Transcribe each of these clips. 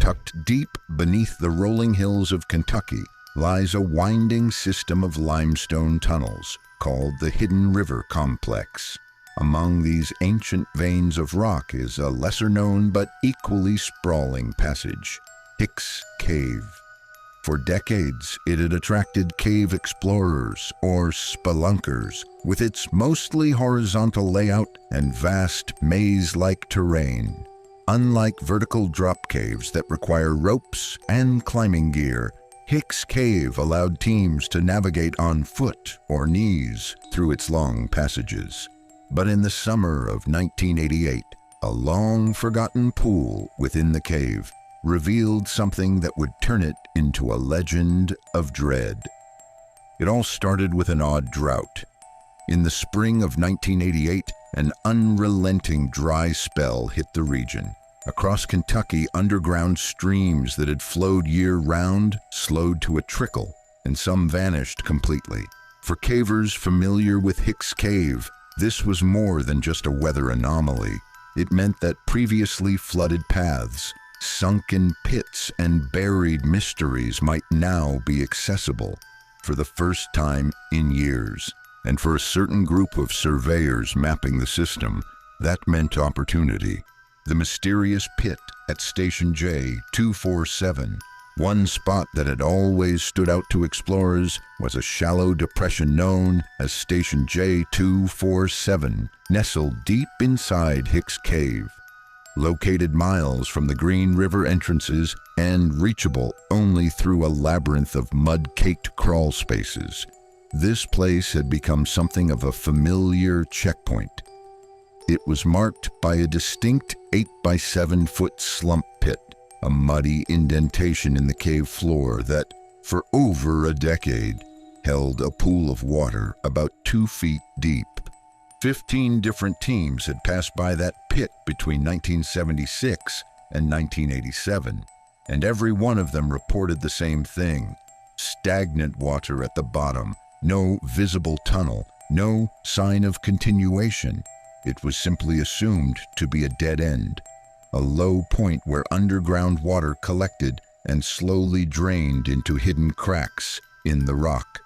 Tucked deep beneath the rolling hills of Kentucky lies a winding system of limestone tunnels called the Hidden River Complex. Among these ancient veins of rock is a lesser-known but equally sprawling passage, Hicks Cave. For decades, it had attracted cave explorers, or spelunkers, with its mostly horizontal layout and vast maze-like terrain. Unlike vertical drop caves that require ropes and climbing gear, Hicks Cave allowed teams to navigate on foot or knees through its long passages. But in the summer of 1988, a long-forgotten pool within the cave revealed something that would turn it into a legend of dread. It all started with an odd drought. In the spring of 1988, an unrelenting dry spell hit the region. Across Kentucky, underground streams that had flowed year-round slowed to a trickle, and some vanished completely. For cavers familiar with Hicks Cave, this was more than just a weather anomaly. It meant that previously flooded paths, sunken pits, and buried mysteries might now be accessible for the first time in years. And for a certain group of surveyors mapping the system, that meant opportunity. The mysterious pit at Station J247. One spot that had always stood out to explorers was a shallow depression known as Station J247, nestled deep inside Hicks Cave. Located miles from the Green River entrances and reachable only through a labyrinth of mud-caked crawl spaces, this place had become something of a familiar checkpoint. It was marked by a distinct 8-by-7-foot slump pit, a muddy indentation in the cave floor that, for over a decade, held a pool of water about 2 feet deep. 15 different teams had passed by that pit between 1976 and 1987, and every one of them reported the same thing: stagnant water at the bottom, no visible tunnel, no sign of continuation. It was simply assumed to be a dead end, a low point where underground water collected and slowly drained into hidden cracks in the rock.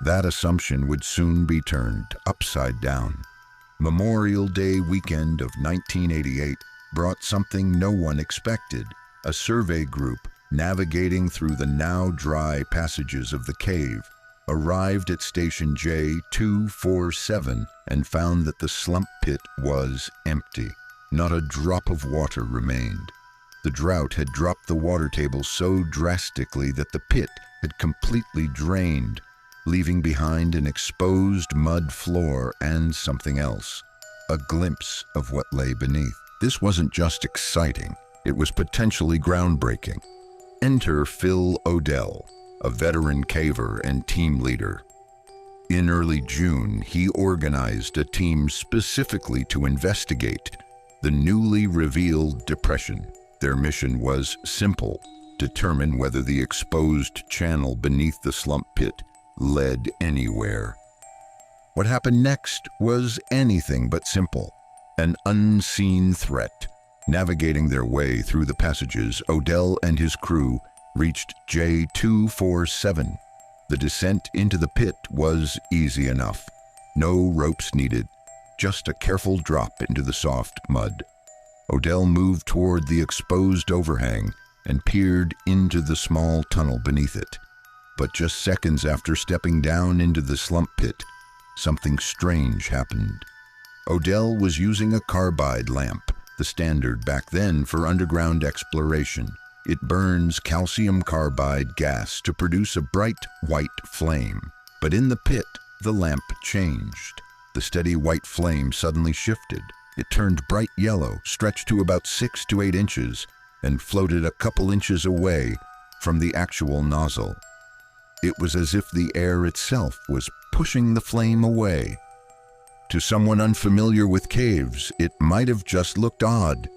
That assumption would soon be turned upside down. Memorial Day weekend of 1988 brought something no one expected: a survey group navigating through the now dry passages of the cave arrived at Station J247 and found that the slump pit was empty. Not a drop of water remained. The drought had dropped the water table so drastically that the pit had completely drained, leaving behind an exposed mud floor and something else, a glimpse of what lay beneath. This wasn't just exciting, it was potentially groundbreaking. Enter Phil Odell, a veteran caver and team leader. In early June, he organized a team specifically to investigate the newly revealed depression. Their mission was simple: determine whether the exposed channel beneath the slump pit led anywhere. What happened next was anything but simple: an unseen threat. Navigating their way through the passages, Odell and his crew reached J247. The descent into the pit was easy enough. No ropes needed, just a careful drop into the soft mud. Odell moved toward the exposed overhang and peered into the small tunnel beneath it. But just seconds after stepping down into the slump pit, something strange happened. Odell was using a carbide lamp, the standard back then for underground exploration. It burns calcium carbide gas to produce a bright white flame. But in the pit, the lamp changed. The steady white flame suddenly shifted. It turned bright yellow, stretched to about 6 to 8 inches, and floated a couple inches away from the actual nozzle. It was as if the air itself was pushing the flame away. To someone unfamiliar with caves, it might have just looked odd.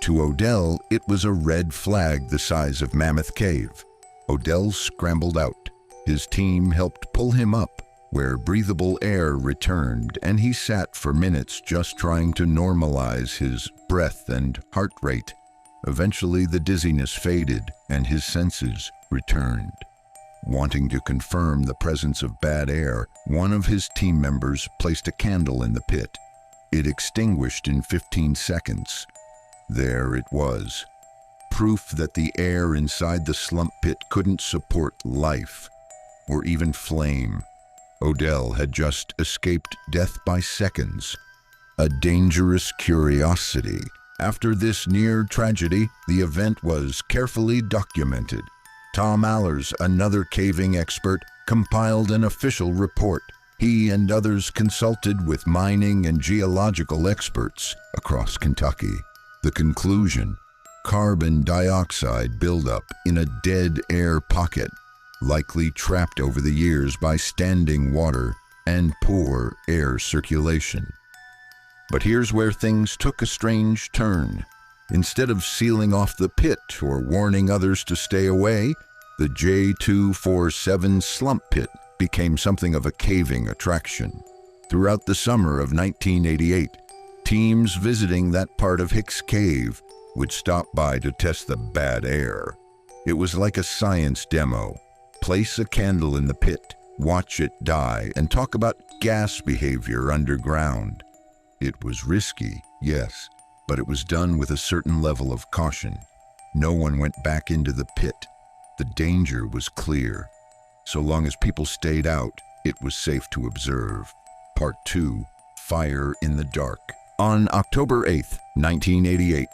To Odell, it was a red flag the size of Mammoth Cave. Odell scrambled out. His team helped pull him up, where breathable air returned, and he sat for minutes just trying to normalize his breath and heart rate. Eventually, the dizziness faded and his senses returned. Wanting to confirm the presence of bad air, one of his team members placed a candle in the pit. It extinguished in 15 seconds. There it was. Proof that the air inside the slump pit couldn't support life, or even flame. Odell had just escaped death by seconds. A dangerous curiosity. After this near tragedy, the event was carefully documented. Tom Allers, another caving expert, compiled an official report. He and others consulted with mining and geological experts across Kentucky. The conclusion: carbon dioxide buildup in a dead air pocket, likely trapped over the years by standing water and poor air circulation. But here's where things took a strange turn. Instead of sealing off the pit or warning others to stay away, the J247 slump pit became something of a caving attraction. Throughout the summer of 1988, teams visiting that part of Hicks Cave would stop by to test the bad air. It was like a science demo. Place a candle in the pit, watch it die, and talk about gas behavior underground. It was risky, yes, but it was done with a certain level of caution. No one went back into the pit. The danger was clear. So long as people stayed out, it was safe to observe. Part 2, Fire in the Dark. On October 8th, 1988,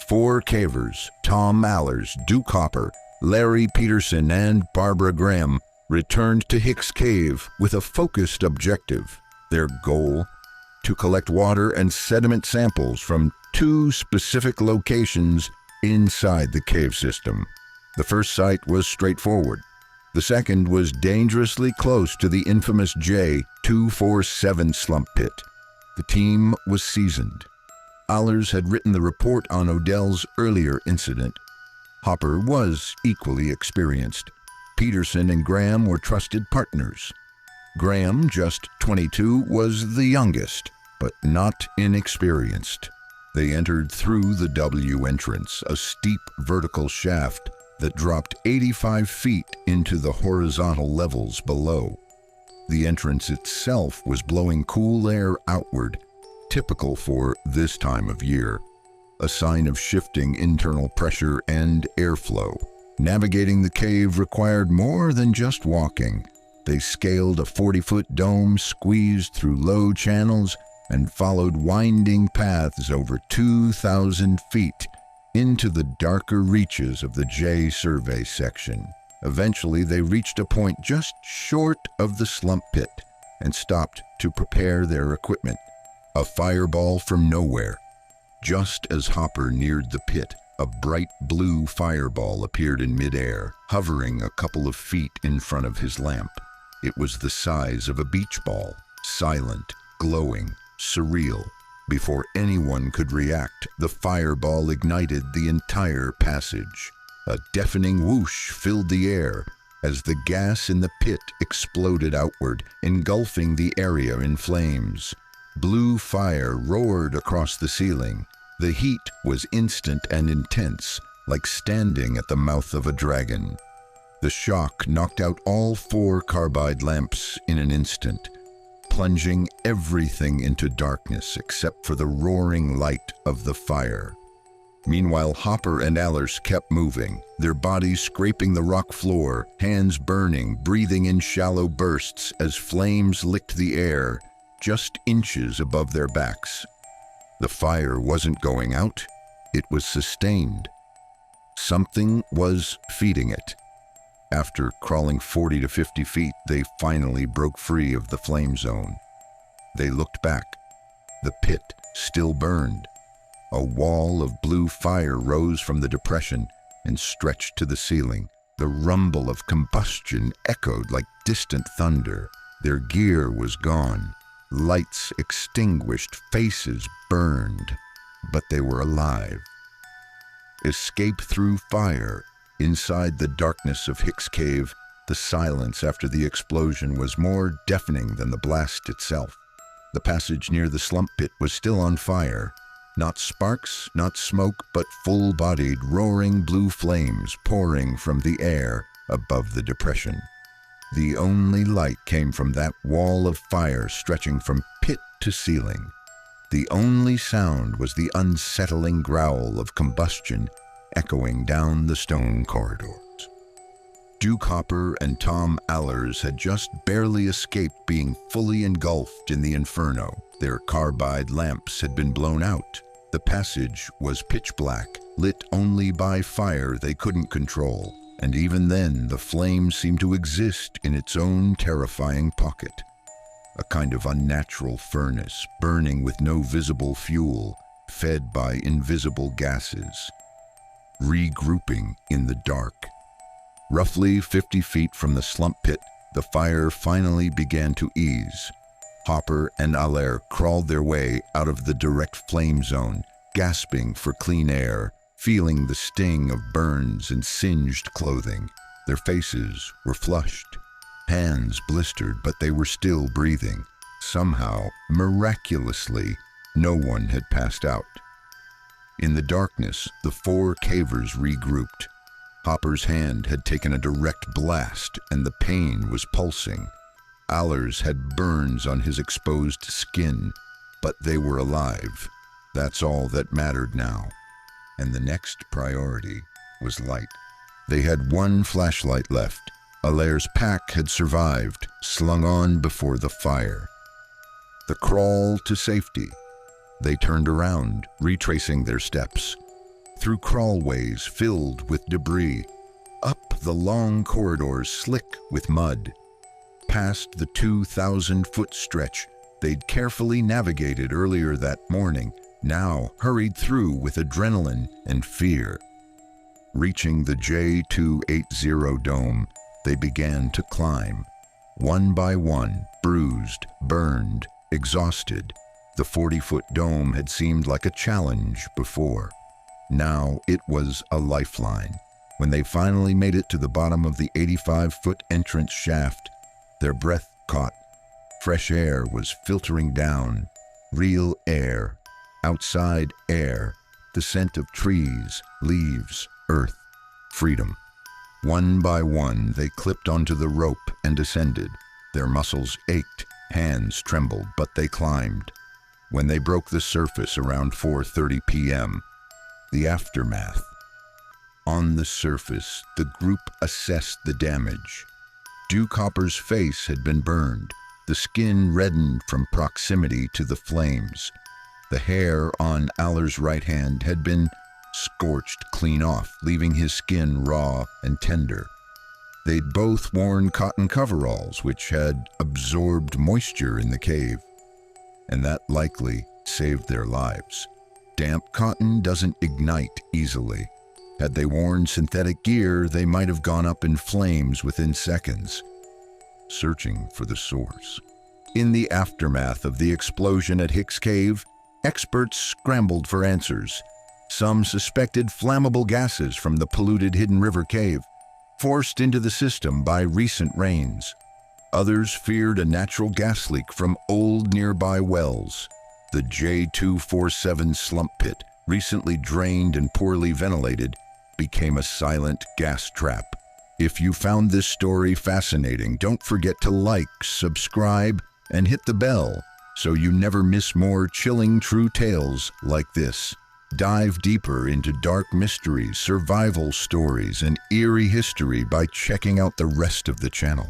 4 cavers, Tom Allers, Duke Hopper, Larry Peterson, and Barbara Graham, returned to Hicks Cave with a focused objective. Their goal: to collect water and sediment samples from 2 specific locations inside the cave system. The first site was straightforward. The second was dangerously close to the infamous J247 slump pit. The team was seasoned. Allers had written the report on Odell's earlier incident. Hopper was equally experienced. Peterson and Graham were trusted partners. Graham, just 22, was the youngest, but not inexperienced. They entered through the W entrance, a steep vertical shaft that dropped 85 feet into the horizontal levels below. The entrance itself was blowing cool air outward, typical for this time of year, a sign of shifting internal pressure and airflow. Navigating the cave required more than just walking. They scaled a 40-foot dome, squeezed through low channels, and followed winding paths over 2,000 feet into the darker reaches of the J survey section. Eventually, they reached a point just short of the slump pit and stopped to prepare their equipment. A fireball from nowhere. Just as Hopper neared the pit, a bright blue fireball appeared in midair, hovering a couple of feet in front of his lamp. It was the size of a beach ball, silent, glowing, surreal. Before anyone could react, the fireball ignited the entire passage. A deafening whoosh filled the air as the gas in the pit exploded outward, engulfing the area in flames. Blue fire roared across the ceiling. The heat was instant and intense, like standing at the mouth of a dragon. The shock knocked out all 4 carbide lamps in an instant, plunging everything into darkness except for the roaring light of the fire. Meanwhile, Hopper and Allers kept moving, their bodies scraping the rock floor, hands burning, breathing in shallow bursts as flames licked the air just inches above their backs. The fire wasn't going out, it was sustained. Something was feeding it. After crawling 40 to 50 feet, they finally broke free of the flame zone. They looked back. The pit still burned. A wall of blue fire rose from the depression and stretched to the ceiling. The rumble of combustion echoed like distant thunder. Their gear was gone. Lights extinguished, faces burned, but they were alive. Escape through fire. Inside the darkness of Hicks Cave, the silence after the explosion was more deafening than the blast itself. The passage near the slump pit was still on fire. Not sparks, not smoke, but full-bodied, roaring blue flames pouring from the air above the depression. The only light came from that wall of fire stretching from pit to ceiling. The only sound was the unsettling growl of combustion echoing down the stone corridors. Duke Hopper and Tom Allers had just barely escaped being fully engulfed in the inferno. Their carbide lamps had been blown out. The passage was pitch black, lit only by fire they couldn't control, and even then the flame seemed to exist in its own terrifying pocket. A kind of unnatural furnace, burning with no visible fuel, fed by invisible gases. Regrouping in the dark. Roughly 50 feet from the slump pit, the fire finally began to ease. Hopper and Allers crawled their way out of the direct flame zone, gasping for clean air, feeling the sting of burns and singed clothing. Their faces were flushed, hands blistered, but they were still breathing. Somehow, miraculously, no one had passed out. In the darkness, the four cavers regrouped. Hopper's hand had taken a direct blast, and the pain was pulsing. Allers had burns on his exposed skin, but they were alive. That's all that mattered now. And the next priority was light. They had one flashlight left. Allers' pack had survived, slung on before the fire. The crawl to safety. They turned around, retracing their steps. Through crawlways filled with debris, up the long corridors slick with mud, past the 2,000-foot stretch they'd carefully navigated earlier that morning, now hurried through with adrenaline and fear. Reaching the J280 dome, they began to climb. One by one, bruised, burned, exhausted, the 40-foot dome had seemed like a challenge before. Now it was a lifeline. When they finally made it to the bottom of the 85-foot entrance shaft, their breath caught. Fresh air was filtering down. Real air. Outside air. The scent of trees, leaves, earth, freedom. One by one, they clipped onto the rope and descended. Their muscles ached, hands trembled, but they climbed. When they broke the surface around 4:30 p.m., the aftermath. On the surface, the group assessed the damage. Duke Hopper's face had been burned, the skin reddened from proximity to the flames. The hair on Allers' right hand had been scorched clean off, leaving his skin raw and tender. They'd both worn cotton coveralls, which had absorbed moisture in the cave, and that likely saved their lives. Damp cotton doesn't ignite easily. Had they worn synthetic gear, they might have gone up in flames within seconds. Searching for the source. In the aftermath of the explosion at Hicks Cave, experts scrambled for answers. Some suspected flammable gases from the polluted Hidden River Cave, forced into the system by recent rains. Others feared a natural gas leak from old nearby wells. The J247 slump pit, recently drained and poorly ventilated, became a silent gas trap. If you found this story fascinating, don't forget to like, subscribe, and hit the bell so you never miss more chilling true tales like this. Dive deeper into dark mysteries, survival stories, and eerie history by checking out the rest of the channel.